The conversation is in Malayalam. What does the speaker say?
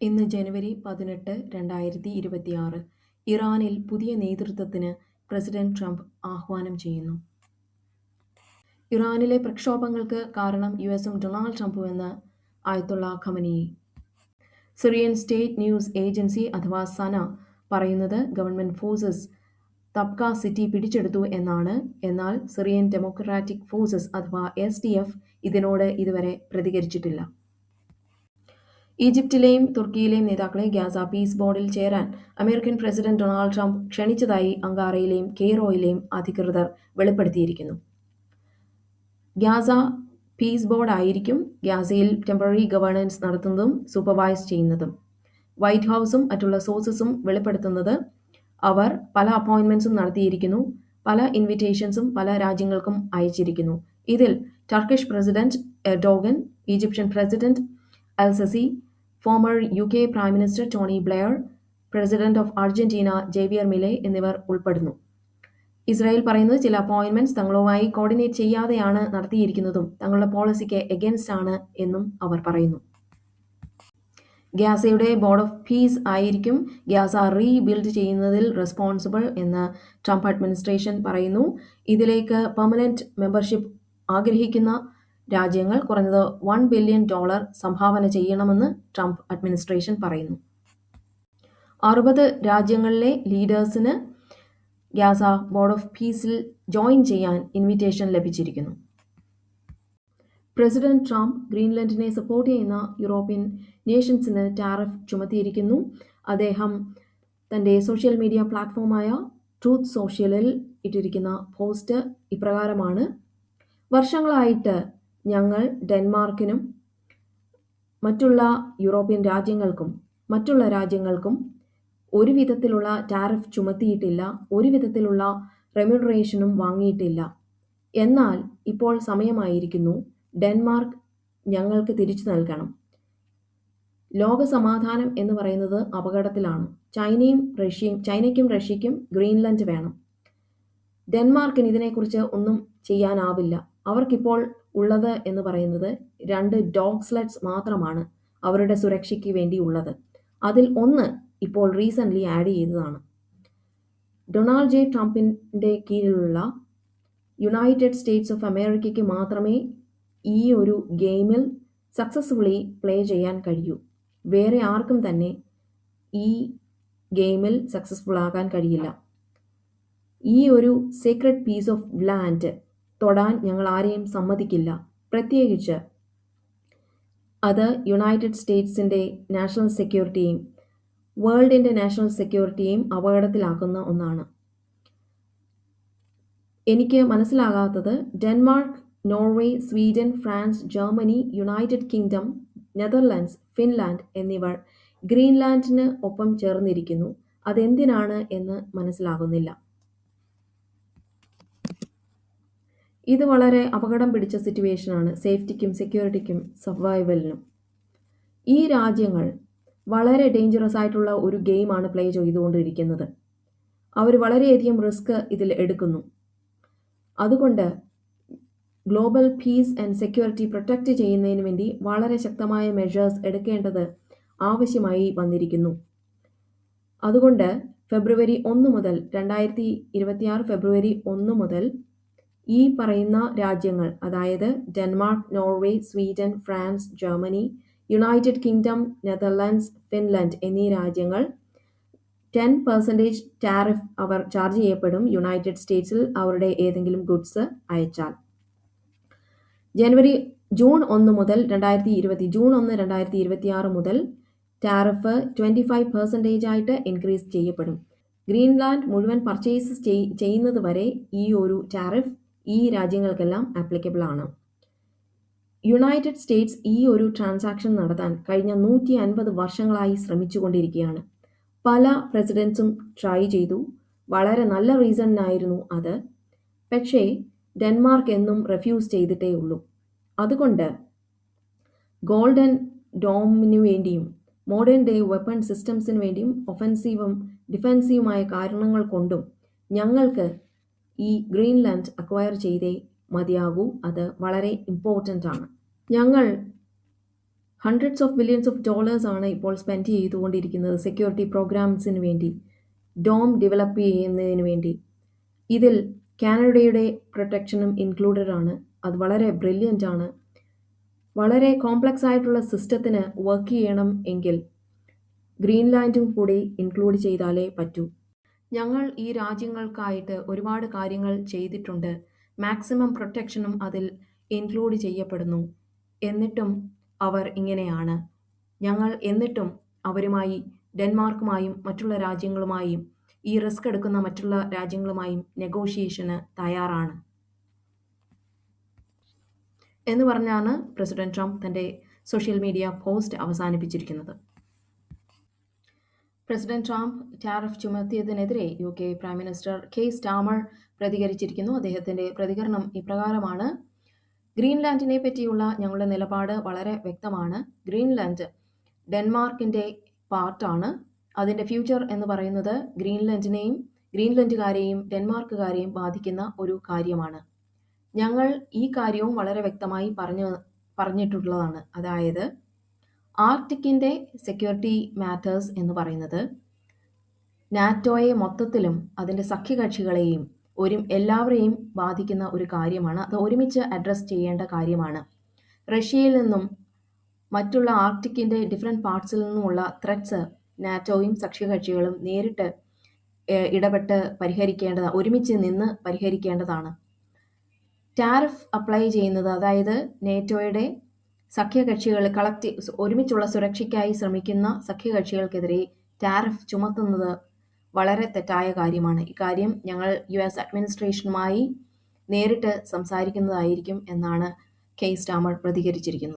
ഇന്ന് ജനുവരി 18, 2026. ഇറാനിൽ പുതിയ നേതൃത്വത്തിന് പ്രസിഡന്റ് ട്രംപ് ആഹ്വാനം ചെയ്യുന്നു. ഇറാനിലെ പ്രക്ഷോഭങ്ങൾക്ക് കാരണം യുഎസും ഡൊണാൾഡ് ട്രംപുമെന്ന് Ayatollah Khamenei. Syrian state news agency അഥവാ സന പറയുന്നത് ഗവൺമെന്റ് ഫോഴ്സസ് തബ്ക സിറ്റി പിടിച്ചെടുത്തു എന്നാണ്. എന്നാൽ സിറിയൻ ഡെമോക്രാറ്റിക് ഫോഴ്സസ് അഥവാ SDF ഇതിനോട് ഇതുവരെ പ്രതികരിച്ചിട്ടില്ല. ഈജിപ്തിലെയും തുർക്കിയിലെയും നേതാക്കളെ ഗാസ പീസ് ബോർഡിൽ ചേരാൻ അമേരിക്കൻ പ്രസിഡന്റ് ഡൊണാൾഡ് ട്രംപ് ക്ഷണിച്ചതായി അങ്കാറയിലെയും കെയ്റോയിലെയും അധികൃതർ വെളിപ്പെടുത്തിയിരിക്കുന്നു. ഗാസ പീസ് ബോർഡ് ആയിരിക്കും ഗാസയിൽ ടെമ്പററി ഗവേണൻസ് നടത്തുന്നതും സൂപ്പർവൈസ് ചെയ്യുന്നതും. വൈറ്റ് ഹൗസും മറ്റുള്ള സോഴ്സസും വെളിപ്പെടുത്തുന്നത് അവർ പല അപ്പോയിന്റ്മെന്റ്സും നടത്തിയിരിക്കുന്നു, പല ഇൻവിറ്റേഷൻസും പല രാജ്യങ്ങൾക്കും അയച്ചിരിക്കുന്നു. ഇതിൽ Turkish president Erdogan, Egyptian president al Sisi, former UK prime minister Tony Blair, president of Argentina Javier Milei എന്നിവർ ഉൾപ്പെടുന്നു. ഇസ്രായേൽ പറയുന്നത് ചില അപ്പോയിന്റ്മെന്റ്സ് തങ്ങളുമായി കോർഡിനേറ്റ് ചെയ്യാതെയാണ് നടത്തിയിരിക്കുന്നതും തങ്ങളുടെ പോളിസിക്ക് എഗൻസ്റ്റ് ആണ് എന്നും അവർ പറയുന്നു. ഗാസയുടെ ബോർഡ് ഓഫ് പീസ് ആയിരിക്കും ഗാസ റീബിൽഡ് ചെയ്യുന്നതിൽ റെസ്പോൺസിബിൾ എന്ന് ട്രംപ് അഡ്മിനിസ്ട്രേഷൻ പറയുന്നു. ഇതിലേക്ക് പെർമനന്റ് മെമ്പർഷിപ്പ് ആഗ്രഹിക്കുന്ന രാജ്യങ്ങൾ കുറഞ്ഞത് $1 ബില്യൺ സംഭാവന ചെയ്യണമെന്ന് ട്രംപ് അഡ്മിനിസ്ട്രേഷൻ പറയുന്നു. 60 രാജ്യങ്ങളിലെ ലീഡേഴ്സിന് ഗാസ ബോർഡ് ഓഫ് പീസിൽ ജോയിൻ ചെയ്യാൻ ഇൻവിറ്റേഷൻ ലഭിച്ചിരിക്കുന്നു. പ്രസിഡന്റ് ട്രംപ് ഗ്രീൻലൻഡിനെ സപ്പോർട്ട് ചെയ്യുന്ന യൂറോപ്യൻ നേഷൻസിന് ടാരിഫ് ചുമത്തിയിരിക്കുന്നു. അദ്ദേഹം തൻ്റെ സോഷ്യൽ മീഡിയ പ്ലാറ്റ്ഫോമായ ട്രൂത്ത് സോഷ്യലിൽ ഇട്ടിരിക്കുന്ന പോസ്റ്റ് ഇപ്രകാരമാണ്: വർഷങ്ങളായിട്ട് ഞങ്ങൾ ഡെൻമാർക്കിനും മറ്റുള്ള യൂറോപ്യൻ രാജ്യങ്ങൾക്കും മറ്റുള്ള രാജ്യങ്ങൾക്കും ഒരു വിധത്തിലുള്ള ടാരിഫ് ചുമത്തിയിട്ടില്ല, ഒരു വിധത്തിലുള്ള റെമ്യൂണറേഷനും വാങ്ങിയിട്ടില്ല. എന്നാൽ ഇപ്പോൾ സമയമായിരിക്കുന്നു, ഡെൻമാർക്ക് ഞങ്ങൾക്ക് തിരിച്ചു നൽകണം. ലോകസമാധാനം എന്ന് പറയുന്നത് അപകടത്തിലാണ്. ചൈനയ്ക്കും റഷ്യയ്ക്കും ഗ്രീൻലൻഡ് വേണം. ഡെൻമാർക്കിന് ഇതിനെക്കുറിച്ച് ഒന്നും ചെയ്യാനാവില്ല. അവർക്കിപ്പോൾ ഉള്ളത് എന്ന് പറയുന്നത് 2 ഡോഗ് സ്ലെഡ്സ് മാത്രമാണ് അവരുടെ സുരക്ഷയ്ക്ക് വേണ്ടി ഉള്ളത്. അതിൽ ഒന്ന് ഇപ്പോൾ റീസെൻ്റ്ലി ആഡ് ചെയ്തതാണ്. Donald J. ട്രംപിൻ്റെ കീഴിലുള്ള യുണൈറ്റഡ് സ്റ്റേറ്റ്സ് ഓഫ് അമേരിക്കയ്ക്ക് മാത്രമേ ഈ ഒരു ഗെയിമിൽ സക്സസ്ഫുള്ളി പ്ലേ ചെയ്യാൻ കഴിയൂ. വേറെ ആർക്കും തന്നെ ഈ ഗെയിമിൽ സക്സസ്ഫുൾ ആകാൻ കഴിയില്ല. ഈ ഒരു സീക്രട്ട് പീസ് ഓഫ് ലാൻഡ് തൊടാൻ ഞങ്ങൾ ആരെയും സമ്മതിക്കില്ല. പ്രത്യേകിച്ച് അത് യുണൈറ്റഡ് സ്റ്റേറ്റ്സിൻ്റെ നാഷണൽ സെക്യൂരിറ്റിയെയും വേൾഡിൻ്റെ നാഷണൽ സെക്യൂരിറ്റിയെയും അപകടത്തിലാക്കുന്ന ഒന്നാണ്. എനിക്ക് മനസ്സിലാകാത്തത് Denmark, Norway, Sweden, France, Germany, United Kingdom, Netherlands, Finland എന്നിവർ ഗ്രീൻലാൻഡിന് ഒപ്പം ചേർന്നിരിക്കുന്നു. അതെന്തിനാണ് എന്ന് മനസ്സിലാകുന്നില്ല. ഇത് വളരെ അപകടം പിടിച്ച സിറ്റുവേഷനാണ് സേഫ്റ്റിക്കും സെക്യൂരിറ്റിക്കും സർവൈവലിനും. ഈ രാജ്യങ്ങൾ വളരെ ഡേഞ്ചറസ് ആയിട്ടുള്ള ഒരു ഗെയിമാണ് പ്ലേ ചെയ്തുകൊണ്ടിരിക്കുന്നത്. അവർ വളരെയധികം റിസ്ക് ഇതിൽ എടുക്കുന്നു. അതുകൊണ്ട് global piece and security protect ചെയ്യുന്നതിന് വേണ്ടി വളരെ ശക്തമായ മെഷേഴ്സ് എടുക്കേണ്ടത് ആവശ്യമായി വന്നിരിക്കുന്നു. അതുകൊണ്ട് ഫെബ്രുവരി 1 മുതൽ 2026 ഫെബ്രുവരി 1 മുതൽ ഈ പറയുന്ന രാജ്യങ്ങൾ, അതായത് Denmark, Norway, Sweden, France, Germany, United Kingdom, Netherlands, Finland എന്നീ രാജ്യങ്ങൾ 10% ടാരിഫ് അവർ ചാർജ് ചെയ്യപ്പെടും യുണൈറ്റഡ് സ്റ്റേറ്റ്സിൽ അവരുടെ ഏതെങ്കിലും ഗുഡ്സ് അയച്ചാൽ. ജൂൺ 1, 2026 മുതൽ ടാരിഫ് 25% ആയിട്ട് ഇൻക്രീസ് ചെയ്യപ്പെടും. ഗ്രീൻലാൻഡ് മുഴുവൻ പർച്ചേസ് ചെയ്യുന്നത് വരെ ഈ ഒരു ടാരിഫ് ഈ രാജ്യങ്ങൾക്കെല്ലാം ആപ്ലിക്കബിൾ ആണ്. യുണൈറ്റഡ് സ്റ്റേറ്റ്സ് ഈ ഒരു ട്രാൻസാക്ഷൻ നടത്താൻ കഴിഞ്ഞ 150 വർഷങ്ങളായി ശ്രമിച്ചുകൊണ്ടിരിക്കുകയാണ്. പല പ്രസിഡൻസും ട്രൈ ചെയ്തു. വളരെ നല്ല റീസണിനായിരുന്നു അത്. പക്ഷേ ഡെൻമാർക്ക് എന്നും റെഫ്യൂസ് ചെയ്തിട്ടേ ഉള്ളൂ. അതുകൊണ്ട് ഗോൾഡൻ ഡോമിനു വേണ്ടിയും മോഡേൺ ഡേ വെപ്പൺ സിസ്റ്റംസിന് വേണ്ടിയും ഒഫൻസീവും ഡിഫെൻസീവുമായ കാരണങ്ങൾ കൊണ്ടും ഞങ്ങൾക്ക് ഈ ഗ്രീൻലാൻഡ് അക്വയർ ചെയ്തേ മതിയാകൂ. അത് വളരെ ഇമ്പോർട്ടൻ്റ് ആണ്. ഞങ്ങൾ hundreds of billions of dollars ആണ് ഇപ്പോൾ സ്പെൻഡ് ചെയ്തുകൊണ്ടിരിക്കുന്നത് സെക്യൂരിറ്റി പ്രോഗ്രാംസിന് വേണ്ടി, ഡോം ഡെവലപ്പ് ചെയ്യുന്നതിന് വേണ്ടി. ഇതിൽ കാനഡയുടെ പ്രൊട്ടക്ഷനും ഇൻക്ലൂഡഡ് ആണ്. അത് വളരെ ബ്രില്യൻ്റ് ആണ്. വളരെ കോംപ്ലക്സ് ആയിട്ടുള്ള സിസ്റ്റത്തിന് വർക്ക് ചെയ്യണം എങ്കിൽ ഗ്രീൻലാൻഡും കൂടി ഇൻക്ലൂഡ് ചെയ്താലേ പറ്റൂ. ഞങ്ങൾ ഈ രാജ്യങ്ങൾക്കായിട്ട് ഒരുപാട് കാര്യങ്ങൾ ചെയ്തിട്ടുണ്ട്. മാക്സിമം പ്രൊട്ടക്ഷനും അതിൽ ഇൻക്ലൂഡ് ചെയ്യപ്പെടുന്നു. എന്നിട്ടും അവർ ഇങ്ങനെയാണ്. ഞങ്ങൾ എന്നിട്ടും അവരുമായി, ഡെൻമാർക്കുമായും മറ്റുള്ള രാജ്യങ്ങളുമായും, ഈ റിസ്ക് എടുക്കുന്ന മറ്റുള്ള രാജ്യങ്ങളുമായും നെഗോഷിയേഷന് തയ്യാറാണ് എന്ന് പറഞ്ഞാണ് പ്രസിഡന്റ് ട്രംപ് തൻ്റെ സോഷ്യൽ മീഡിയ പോസ്റ്റ് അവസാനിപ്പിച്ചിരിക്കുന്നത്. പ്രസിഡന്റ് ട്രംപ് ടാരിഫ് ചുമത്തിയതിനെതിരെ UK prime minister Keir Starmer പ്രതികരിച്ചിരിക്കുന്നു. അദ്ദേഹത്തിൻ്റെ പ്രതികരണം ഇപ്രകാരമാണ്: ഗ്രീൻലാൻഡിനെ പറ്റിയുള്ള ഞങ്ങളുടെ നിലപാട് വളരെ വ്യക്തമാണ്. ഗ്രീൻലാൻഡ് ഡെൻമാർക്കിൻ്റെ പാർട്ടാണ്. അതിൻ്റെ ഫ്യൂച്ചർ എന്ന് പറയുന്നത് ഗ്രീൻലൻഡുകാരെയും ഡെൻമാർക്കുകാരെയും ബാധിക്കുന്ന ഒരു കാര്യമാണ്. ഞങ്ങൾ ഈ കാര്യവും വളരെ വ്യക്തമായി പറഞ്ഞിട്ടുള്ളതാണ്. അതായത് ആർട്ടിക്കിൻ്റെ സെക്യൂരിറ്റി മാറ്റേഴ്സ് എന്ന് പറയുന്നത് നാറ്റോയെ മൊത്തത്തിലും അതിൻ്റെ സഖ്യകക്ഷികളെയും എല്ലാവരെയും ബാധിക്കുന്ന ഒരു കാര്യമാണ്. അത് ഒരുമിച്ച് അഡ്രസ്സ് ചെയ്യേണ്ട കാര്യമാണ്. റഷ്യയിൽ നിന്നും മറ്റുള്ള ആർട്ടിക്കിൻ്റെ ഡിഫറെൻറ്റ് പാർട്സിൽ നിന്നുമുള്ള ത്രെറ്റ്സ് നാറ്റോയും സഖ്യകക്ഷികളും നേരിട്ട് ഇടപെട്ട് ഒരുമിച്ച് നിന്ന് പരിഹരിക്കേണ്ടതാണ്. ടാരിഫ് അപ്ലൈ ചെയ്യുന്നത്, അതായത് നേറ്റോയുടെ സഖ്യകക്ഷികൾ ഒരുമിച്ചുള്ള സുരക്ഷയ്ക്കായി ശ്രമിക്കുന്ന സഖ്യകക്ഷികൾക്കെതിരെ ടാരിഫ് ചുമത്തുന്നത് വളരെ തെറ്റായ കാര്യമാണ്. ഇക്കാര്യം ഞങ്ങൾ US അഡ്മിനിസ്ട്രേഷനുമായി നേരിട്ട് സംസാരിക്കുന്നതായിരിക്കും എന്നാണ് കെയർ സ്റ്റാമർ പ്രതികരിച്ചിരിക്കുന്നത്.